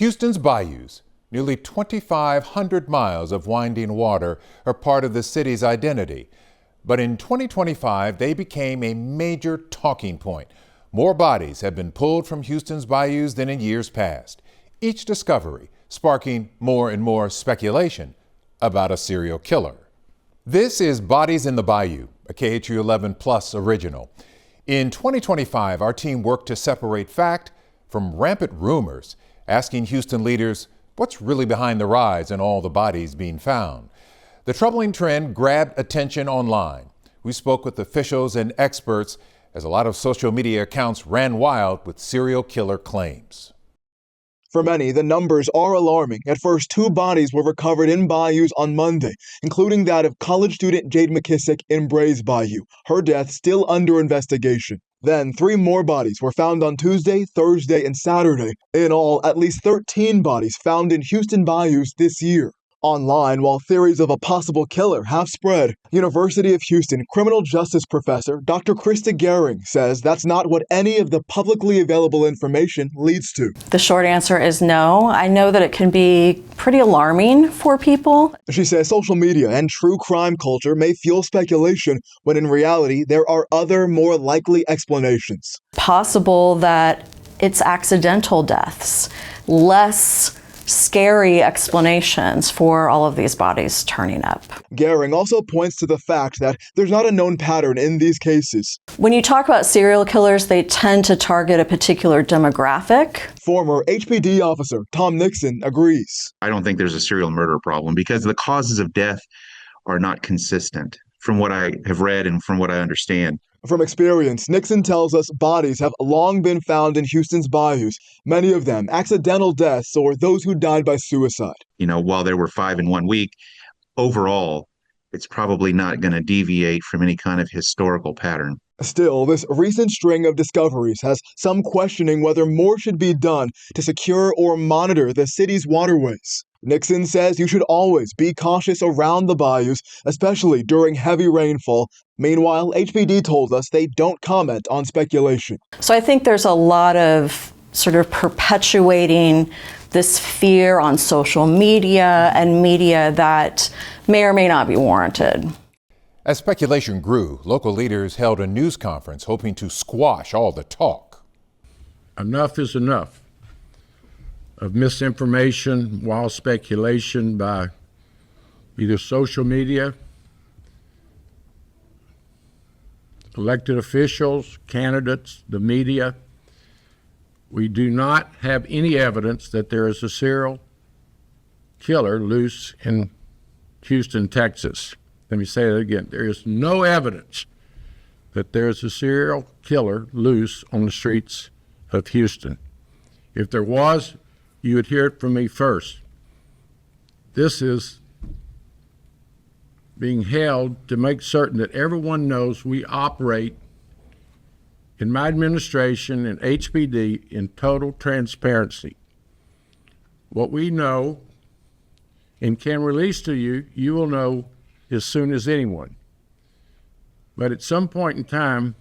Houston's bayous, nearly 2,500 miles of winding water, are part of the city's identity. But in 2025, they became a major talking point. More bodies have been pulled from Houston's bayous than in years past. Each discovery sparking more and more speculation about a serial killer. This is Bodies in the Bayou, a KHU 11 Plus original. In 2025, our team worked to separate fact from rampant rumors, asking Houston leaders what's really behind the rise in all the bodies being found. The troubling trend grabbed attention online. We spoke with officials and experts as a lot of social media accounts ran wild with serial killer claims. For many, the numbers are alarming. At first, 2 bodies were recovered in bayous on Monday, including that of college student Jade McKissick in Bray's Bayou, her death still under investigation. Then 3 more bodies were found on Tuesday, Thursday, and Saturday. In all, at least 13 bodies found in Houston bayous this year. Online, while theories of a possible killer have spread, University of Houston criminal justice professor Dr. Krista Gehring says that's not what any of the publicly available information leads to. The short answer is no. I know that it can be pretty alarming for people. She says social media and true crime culture may fuel speculation when in reality there are other, more likely explanations. Possible that it's accidental deaths, less scary explanations for all of these bodies turning up. Gehring also points to the fact that there's not a known pattern in these cases. When you talk about serial killers, they tend to target a particular demographic. Former HPD officer Tom Nixon agrees. I don't think there's a serial murder problem because the causes of death are not consistent from what I have read and from what I understand. From experience, Nixon tells us bodies have long been found in Houston's bayous, many of them accidental deaths or those who died by suicide. While there were 5 in 1 week, overall, it's probably not going to deviate from any kind of historical pattern. Still, this recent string of discoveries has some questioning whether more should be done to secure or monitor the city's waterways. Nixon says you should always be cautious around the bayous, especially during heavy rainfall. Meanwhile, HPD told us they don't comment on speculation. So I think there's a lot of sort of perpetuating this fear on social media and media that may or may not be warranted. As speculation grew, local leaders held a news conference hoping to squash all the talk. Enough is enough of misinformation, wild speculation by either social media, elected officials, candidates, the media. We do not have any evidence that there is a serial killer loose in Houston, Texas. Let me say that again. There is no evidence that there is a serial killer loose on the streets of Houston. If there was, you would hear it from me first. This is being held to make certain that everyone knows we operate in my administration and HPD in total transparency. What we know and can release to you, you will know as soon as anyone. But at some point in time,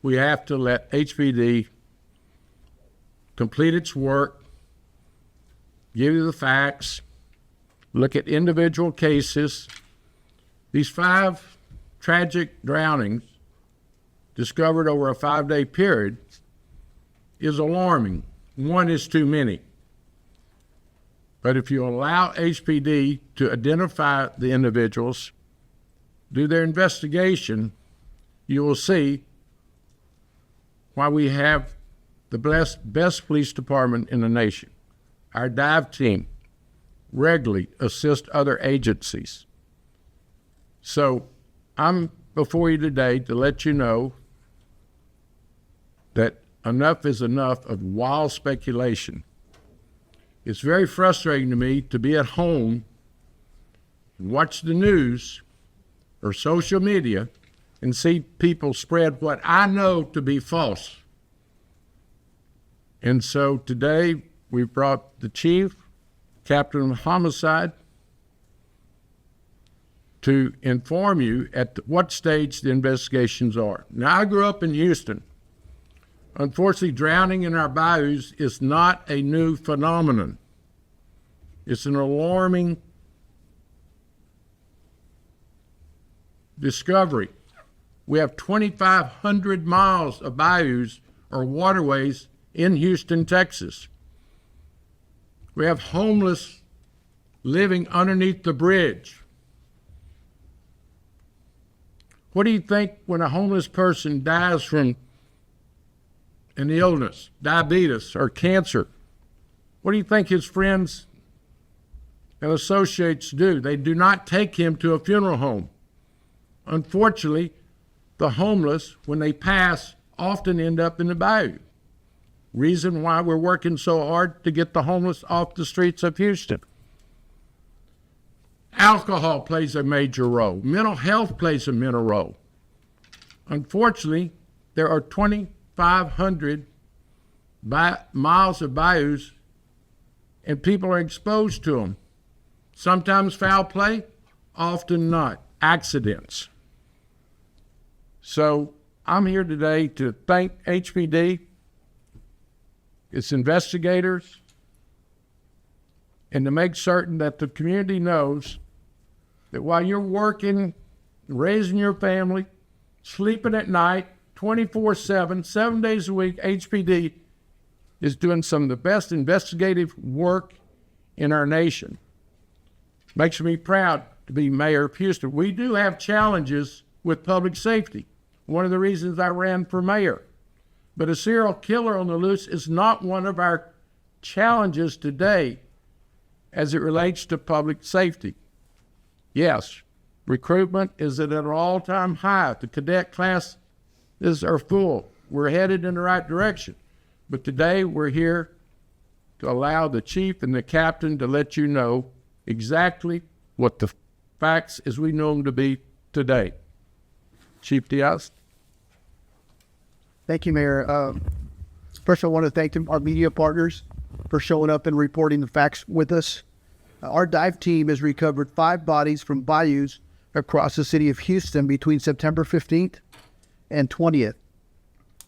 we have to let HPD complete its work, give you the facts, look at individual cases. These 5 tragic drownings discovered over a 5-day period is alarming. 1 is too many. But if you allow HPD to identify the individuals, do their investigation, you will see why we have the best police department in the nation. Our dive team regularly assists other agencies. So I'm before you today to let you know that enough is enough of wild speculation. It's very frustrating to me to be at home and watch the news or social media and see people spread what I know to be false. And so today we brought the chief, captain of homicide, to inform you at what stage the investigations are. Now, I grew up in Houston. Unfortunately, drowning in our bayous is not a new phenomenon. It's an alarming discovery. We have 2,500 miles of bayous or waterways in Houston, Texas. We have homeless living underneath the bridge. What do you think when a homeless person dies from an illness, diabetes or cancer? What do you think his friends and associates do? They do not take him to a funeral home. Unfortunately, the homeless, when they pass, often end up in the bayou. Reason why we're working so hard to get the homeless off the streets of Houston. Alcohol plays a major role. Mental health plays a major role. Unfortunately, there are 2,500 miles of bayous, and people are exposed to them. Sometimes foul play, often not. Accidents. So I'm here today to thank HPD, its investigators, and to make certain that the community knows that while you're working, raising your family, sleeping at night, 24/7, 7 days a week, HPD is doing some of the best investigative work in our nation. Makes me proud to be mayor of Houston. We do have challenges with public safety. One of the reasons I ran for mayor. But a serial killer on the loose is not one of our challenges today as it relates to public safety. Yes, recruitment is at an all-time high. The cadet classes are full. We're headed in the right direction. But today we're here to allow the chief and the captain to let you know exactly what the facts as we know them to be today. Chief Diaz. Thank you, Mayor. First, I want to thank our media partners for showing up and reporting the facts with us. Our dive team has recovered 5 bodies from bayous across the city of Houston between September 15th and 20th.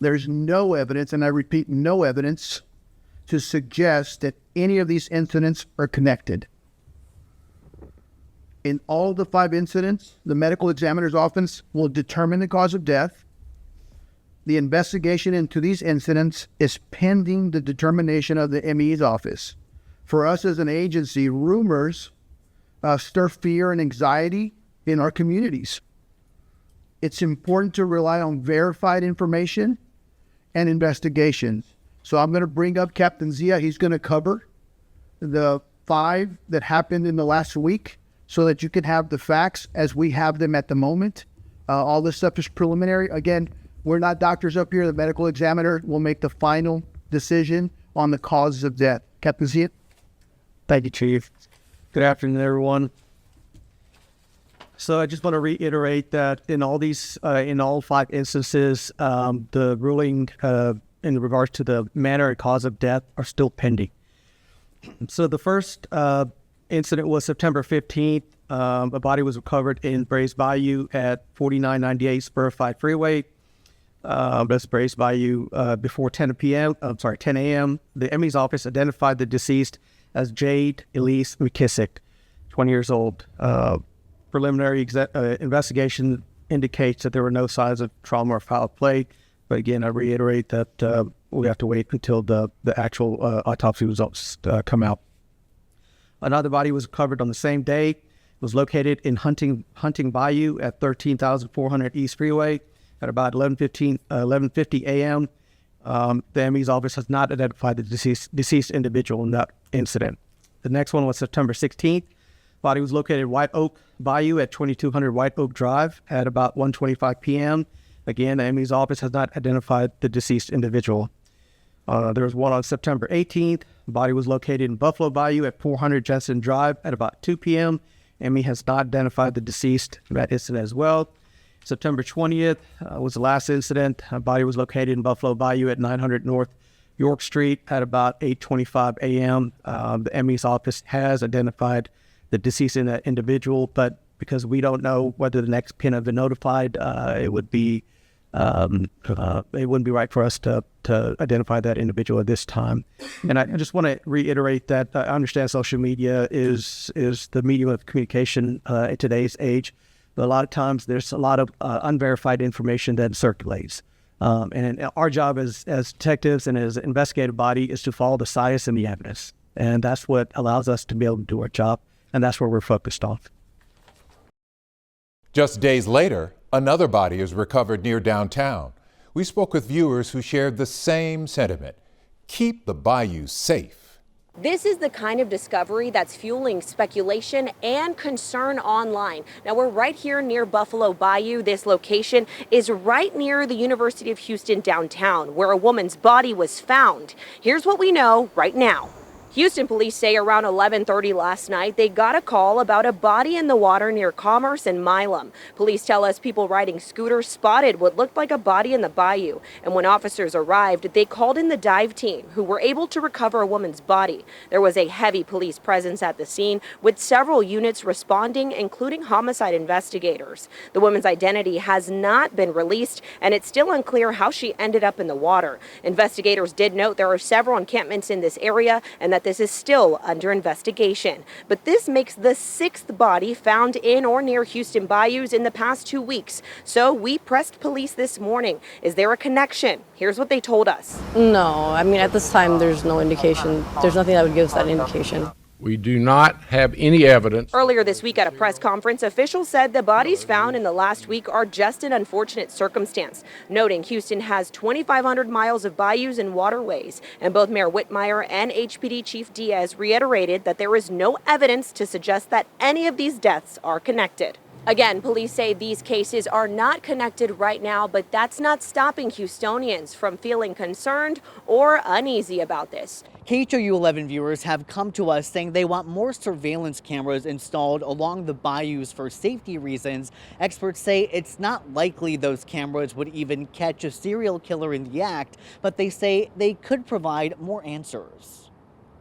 There's no evidence, and I repeat, no evidence, to suggest that any of these incidents are connected. In all the 5 incidents, the medical examiner's office will determine the cause of death. The investigation into these incidents is pending the determination of the ME's office. For us as an agency, rumors stir fear and anxiety in our communities. It's important to rely on verified information and investigations. So I'm going to bring up Captain Zia. He's going to cover the 5 that happened in the last week so that you can have the facts as we have them at the moment. All this stuff is preliminary. Again, we're not doctors up here. The medical examiner will make the final decision on the causes of death. Captain Zia? Thank you, Chief. Good afternoon, everyone. So I just want to reiterate that in all 5 instances, the ruling in regards to the manner and cause of death are still pending. So the first incident was September 15th. A body was recovered in Bayou at 4998 Spur 5 Freeway. That's Bayou before 10 a.m. The ME's office identified the deceased as Jade Elise McKissick, 20 years old. Preliminary investigation indicates that there were no signs of trauma or foul play. But again, I reiterate that we have to wait until the actual autopsy results come out. Another body was recovered on the same day. It was located in Hunting Bayou at 13,400 East Freeway at about 11:50 a.m. The ME's office has not identified the deceased individual in that incident. The next one was September 16th. Body was located in White Oak Bayou at 2200 White Oak Drive at about 1:25 p.m. Again, the ME's office has not identified the deceased individual. There was one on September 18th. Body was located in Buffalo Bayou at 400 Jensen Drive at about 2 p.m. ME has not identified the deceased in that incident as well. September 20th was the last incident. Body was located in Buffalo Bayou at 900 North York Street at about 8:25 a.m. The ME's office has identified the deceased individual, but because we don't know whether the next pin have been notified, it would be it wouldn't be right for us to identify that individual at this time. And I just want to reiterate that I understand social media is the medium of communication in today's age, but a lot of times there's a lot of unverified information that circulates. And our job as detectives and as an investigative body is to follow the science and the evidence. And that's what allows us to be able to do our job. And that's where we're focused on. Just days later, another body is recovered near downtown. We spoke with viewers who shared the same sentiment. Keep the bayou safe. This is the kind of discovery that's fueling speculation and concern online. Now, we're right here near Buffalo Bayou. This location is right near the University of Houston downtown, where a woman's body was found. Here's what we know right now. Houston police say around 11:30 last night, they got a call about a body in the water near Commerce and Milam. Police tell us people riding scooters spotted what looked like a body in the bayou. And when officers arrived, they called in the dive team, who were able to recover a woman's body. There was a heavy police presence at the scene, with several units responding, including homicide investigators. The woman's identity has not been released, and it's still unclear how she ended up in the water. Investigators did note there are several encampments in this area, and that this is still under investigation. But this makes the 6th body found in or near Houston bayous in the past 2 weeks. So we pressed police this morning. Is there a connection? Here's what they told us. No, I mean, at this time, there's no indication. There's nothing that would give us that indication. We do not have any evidence. Earlier this week at a press conference, officials said the bodies found in the last week are just an unfortunate circumstance, noting Houston has 2,500 miles of bayous and waterways. And both Mayor Whitmire and HPD Chief Diaz reiterated that there is no evidence to suggest that any of these deaths are connected. Again, police say these cases are not connected right now, but that's not stopping Houstonians from feeling concerned or uneasy about this. KHOU 11 viewers have come to us saying they want more surveillance cameras installed along the bayous for safety reasons. Experts say it's not likely those cameras would even catch a serial killer in the act, but they say they could provide more answers.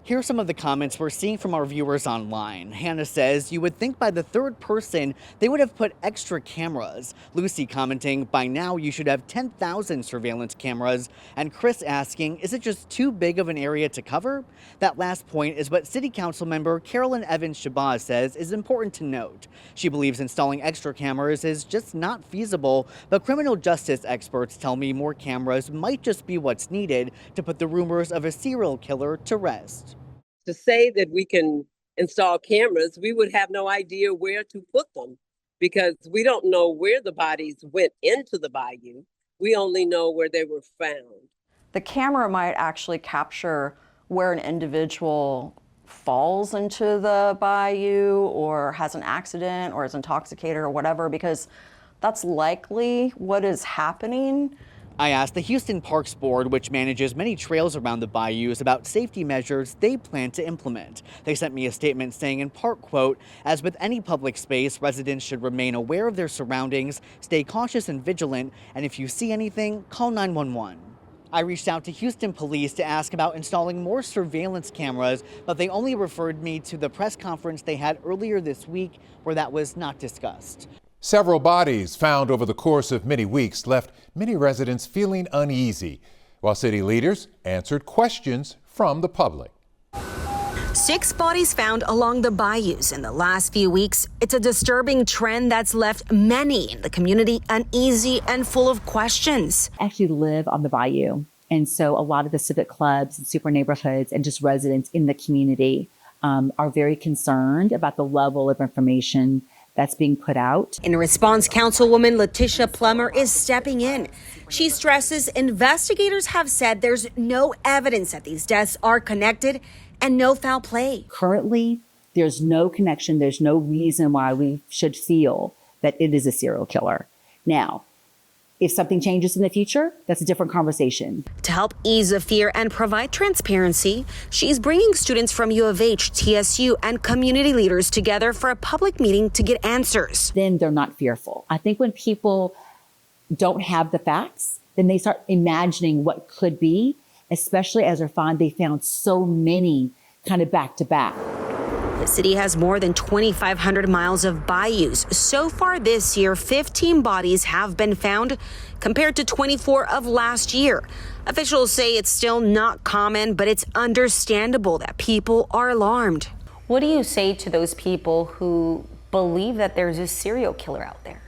Here are some of the comments we're seeing from our viewers online. Hannah says, you would think by the 3rd person they would have put extra cameras. Lucy commenting, by now you should have 10,000 surveillance cameras. And Chris asking, is it just too big of an area to cover? That last point is what City Council member Carolyn Evans-Shabazz says is important to note. She believes installing extra cameras is just not feasible, but criminal justice experts tell me more cameras might just be what's needed to put the rumors of a serial killer to rest. To say that we can install cameras, we would have no idea where to put them because we don't know where the bodies went into the bayou. We only know where they were found. The camera might actually capture where an individual falls into the bayou or has an accident or is intoxicated or whatever, because that's likely what is happening. I asked the Houston Parks Board, which manages many trails around the bayous, about safety measures they plan to implement. They sent me a statement saying in part, quote, as with any public space, residents should remain aware of their surroundings, stay cautious and vigilant, and if you see anything, call 911. I reached out to Houston police to ask about installing more surveillance cameras, but they only referred me to the press conference they had earlier this week where that was not discussed. Several bodies found over the course of many weeks left many residents feeling uneasy, while city leaders answered questions from the public. 6 bodies found along the bayous in the last few weeks. It's a disturbing trend that's left many in the community uneasy and full of questions. I actually live on the bayou, and so a lot of the civic clubs and super neighborhoods and just residents in the community are very concerned about the level of information that's being put out. In response, Councilwoman Letitia Plummer is stepping in. She stresses investigators have said there's no evidence that these deaths are connected and no foul play. Currently, there's no connection. There's no reason why we should feel that it is a serial killer. Now, if something changes in the future, that's a different conversation. To help ease the fear and provide transparency, she's bringing students from U of H, TSU, and community leaders together for a public meeting to get answers. Then they're not fearful. I think when people don't have the facts, then they start imagining what could be, especially as they found so many kind of back to back. The city has more than 2,500 miles of bayous. So far this year, 15 bodies have been found, compared to 24 of last year. Officials say it's still not common, but it's understandable that people are alarmed. What do you say to those people who believe that there's a serial killer out there?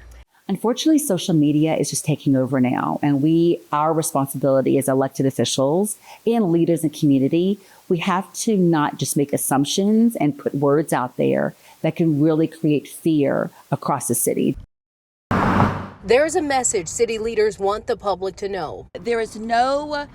Unfortunately, social media is just taking over now, and our responsibility as elected officials and leaders in community, we have to not just make assumptions and put words out there that can really create fear across the city. There's a message city leaders want the public to know. There is no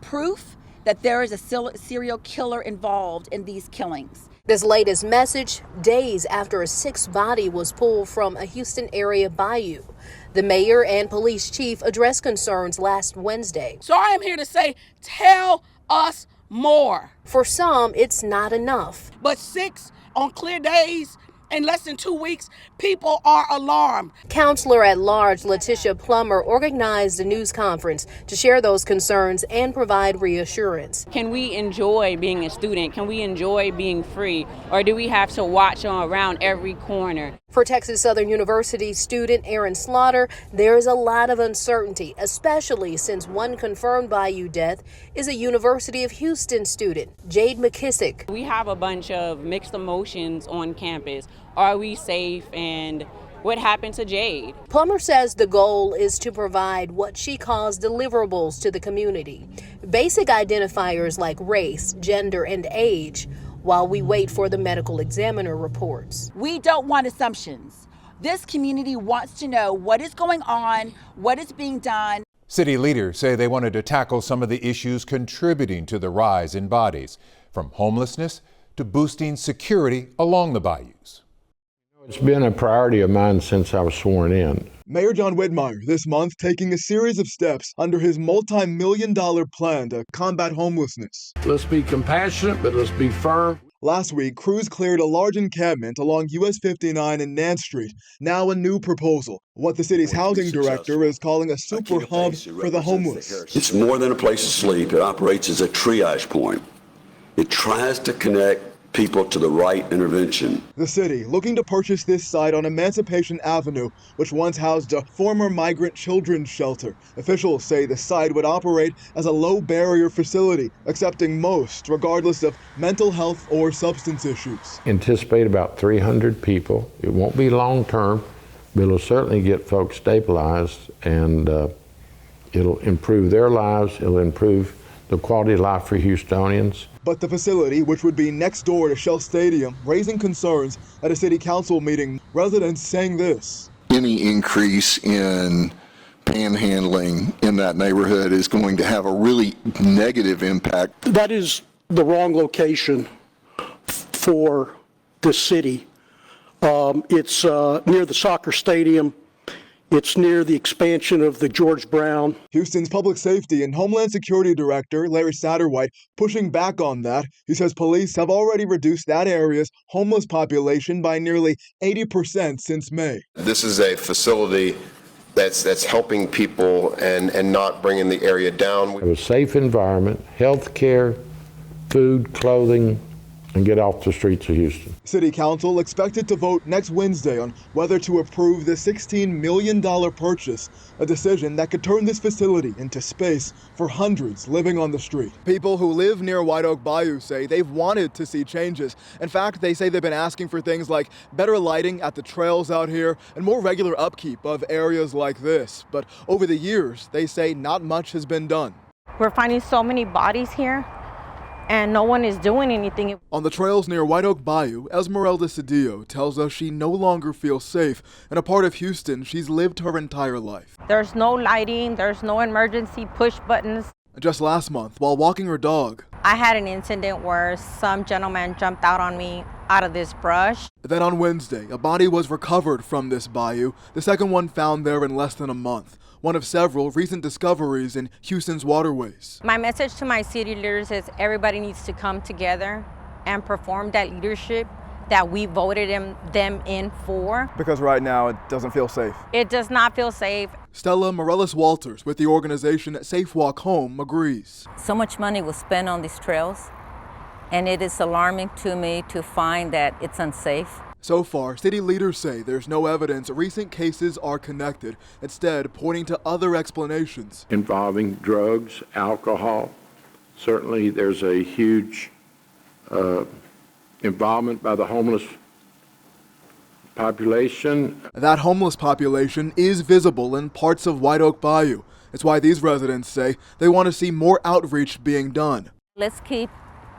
proof that there is a serial killer involved in these killings. This latest message, days after a sixth body was pulled from a Houston area bayou. The mayor and police chief addressed concerns last Wednesday. So I am here to say, tell us more. For some, it's not enough. But 6 on clear days, in less than 2 weeks, people are alarmed. Counselor at large Letitia Plummer organized a news conference to share those concerns and provide reassurance. Can we enjoy being a student? Can we enjoy being free? Or do we have to watch around every corner? For Texas Southern University student Aaron Slaughter, there is a lot of uncertainty, especially since one confirmed Bayou death is a University of Houston student, Jade McKissick. We have a bunch of mixed emotions on campus. Are we safe? And what happened to Jade? Plummer says the goal is to provide what she calls deliverables to the community. Basic identifiers like race, gender, and age, while we wait for the medical examiner reports. We don't want assumptions. This community wants to know what is going on, what is being done. City leaders say they wanted to tackle some of the issues contributing to the rise in bodies, from homelessness to boosting security along the bayous. It's been a priority of mine since I was sworn in. Mayor John Whitmire this month taking a series of steps under his multi-million-dollar plan to combat homelessness. Let's be compassionate, but let's be firm. Last week, crews cleared a large encampment along US 59 and Nance Street. Now a new proposal, what the city's housing director is calling a super hub for the homeless. It's more than a place to sleep. It operates as a triage point. It tries to connect people to the right intervention. The city looking to purchase this site on Emancipation Avenue, which once housed a former migrant children's shelter. Officials say the site would operate as a low-barrier facility, accepting most, regardless of mental health or substance issues. Anticipate about 300 people. It won't be long-term, but it'll certainly get folks stabilized, and it'll improve their lives. It'll improve the quality of life for Houstonians. But the facility, which would be next door to Shell Stadium, raising concerns at a city council meeting. Residents saying this. Any increase in panhandling in that neighborhood is going to have a really negative impact. That is the wrong location for this city. It's near the soccer stadium. It's near the expansion of the George Brown. Houston's Public Safety and Homeland Security Director Larry Satterwhite pushing back on that. He says police have already reduced that area's homeless population by nearly 80% since May. This is a facility that's helping people and not bringing the area down. A safe environment, health care, food, clothing, and get off the streets of Houston. City Council expected to vote next Wednesday on whether to approve the $16 million purchase, a decision that could turn this facility into space for hundreds living on the street. People who live near White Oak Bayou say they've wanted to see changes. In fact, they say they've been asking for things like better lighting at the trails out here and more regular upkeep of areas like this. But over the years, they say not much has been done. We're finding so many bodies here, and no one is doing anything. On the trails near White Oak Bayou, Esmeralda Cedillo tells us she no longer feels safe in a part of Houston she's lived her entire life. There's no lighting, there's no emergency push buttons. Just last month, while walking her dog, I had an incident where some gentleman jumped out on me out of this brush. Then on Wednesday, a body was recovered from this bayou, the second one found there in less than a month. One of several recent discoveries in Houston's waterways. My message to my city leaders is everybody needs to come together and perform that leadership that we voted them in for. Because right now it doesn't feel safe. It does not feel safe. Stella Morales-Walters with the organization Safe Walk Home agrees. So much money was spent on these trails, and it is alarming to me to find that it's unsafe. So far, city leaders say there's no evidence recent cases are connected, instead pointing to other explanations. Involving drugs, alcohol. Certainly there's a huge involvement by the homeless population. That homeless population is visible in parts of White Oak Bayou. It's why these residents say they want to see more outreach being done. Let's keep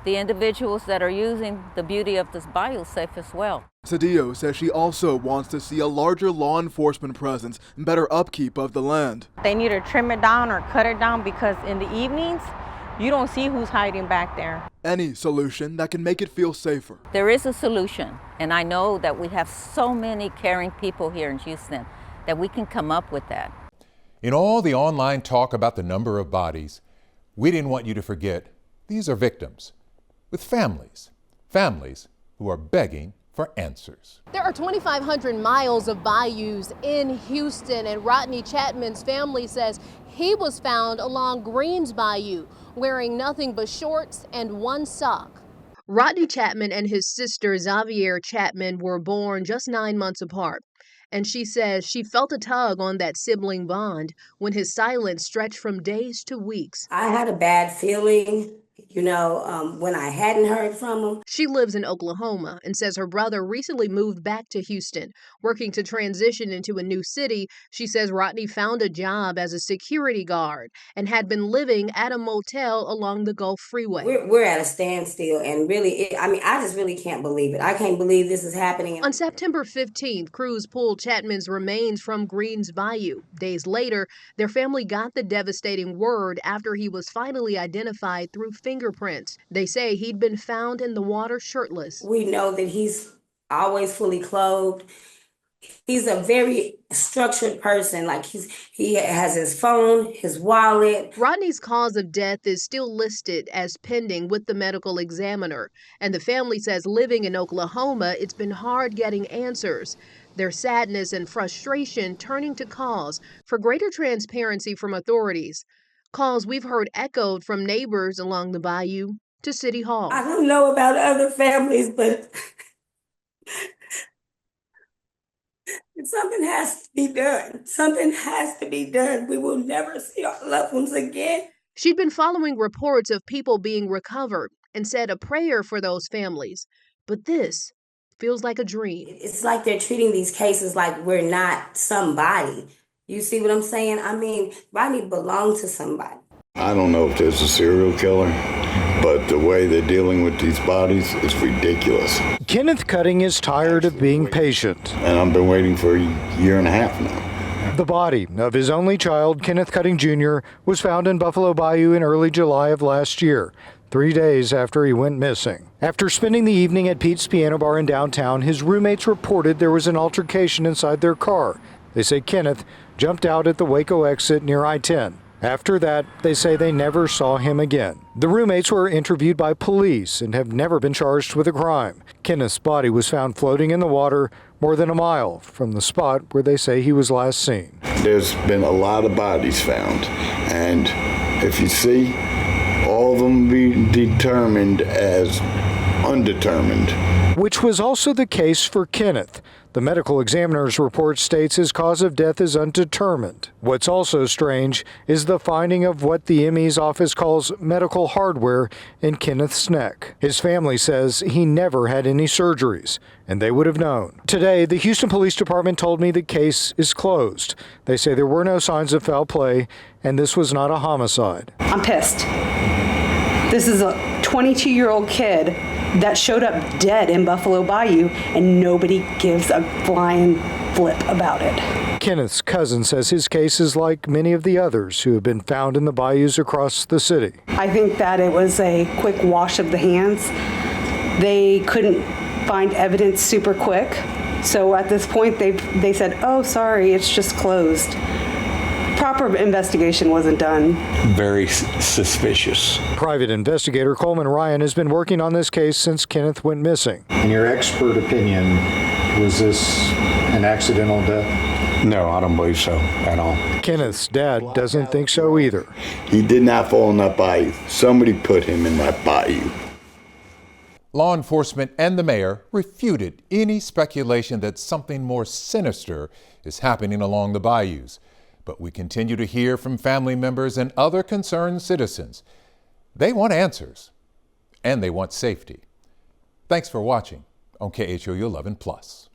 the individuals that are using the beauty of this bayou safe as well. Cedillo says she also wants to see a larger law enforcement presence and better upkeep of the land. They need to trim it down or cut it down because in the evenings, you don't see who's hiding back there. Any solution that can make it feel safer. There is a solution, and I know that we have so many caring people here in Houston that we can come up with that. In all the online talk about the number of bodies, we didn't want you to forget these are victims with families who are begging for answers. There are 2,500 miles of bayous in Houston, and Rodney Chapman's family says he was found along Green's Bayou wearing nothing but shorts and one sock. Rodney Chapman and his sister Xavier Chapman were born just 9 months apart. And she says she felt a tug on that sibling bond when his silence stretched from days to weeks. I had a bad feeling, when I hadn't heard from him. She lives in Oklahoma and says her brother recently moved back to Houston, working to transition into a new city. She says Rodney found a job as a security guard and had been living at a motel along the Gulf Freeway. We're at a standstill, and really, I just really can't believe it. I can't believe this is happening. On September 15th, crews pulled Chapman's remains from Green's Bayou. Days later, their family got the devastating word after he was finally identified through fingerprints. They say he'd been found in the water shirtless. We know that he's always fully clothed. He's a very structured person. He has his phone, his wallet. Rodney's cause of death is still listed as pending with the medical examiner. And the family says living in Oklahoma, it's been hard getting answers. Their sadness and frustration turning to calls for greater transparency from authorities. Calls we've heard echoed from neighbors along the bayou to City Hall. I don't know about other families, but something has to be done. Something has to be done. We will never see our loved ones again. She'd been following reports of people being recovered and said a prayer for those families. But this feels like a dream. It's like they're treating these cases like we're not somebody. You see what I'm saying? Rodney belonged to somebody. I don't know if there's a serial killer, but the way they're dealing with these bodies is ridiculous. Kenneth Cutting is tired of being patient. And I've been waiting for a year and a half now. The body of his only child, Kenneth Cutting Jr., was found in Buffalo Bayou in early July of last year, 3 days after he went missing. After spending the evening at Pete's Piano Bar in downtown, his roommates reported there was an altercation inside their car. They say Kenneth jumped out at the Waco exit near I-10. After that, they say they never saw him again. The roommates were interviewed by police and have never been charged with a crime. Kenneth's body was found floating in the water more than a mile from the spot where they say he was last seen. There's been a lot of bodies found, and if you see, all of them be determined as undetermined. Which was also the case for Kenneth. The medical examiner's report states his cause of death is undetermined. What's also strange is the finding of what the ME's office calls medical hardware in Kenneth's neck. His family says he never had any surgeries, and they would have known. Today, the Houston Police Department told me the case is closed. They say there were no signs of foul play, and this was not a homicide. I'm pissed. This is a 22-year-old kid that showed up dead in Buffalo Bayou, and nobody gives a flying flip about it. Kenneth's cousin says his case is like many of the others who have been found in the bayous across the city. I think that it was a quick wash of the hands. They couldn't find evidence super quick, so at this point they said, oh, sorry, it's just closed. Proper investigation wasn't done. Very suspicious. Private investigator Coleman Ryan has been working on this case since Kenneth went missing. In your expert opinion, was this an accidental death? No, I don't believe so at all. Kenneth's dad doesn't think so either. He did not fall in that bayou. Somebody put him in that bayou. Law enforcement and the mayor refuted any speculation that something more sinister is happening along the bayous. But we continue to hear from family members and other concerned citizens. They want answers, and they want safety. Thanks for watching on KHOU 11+.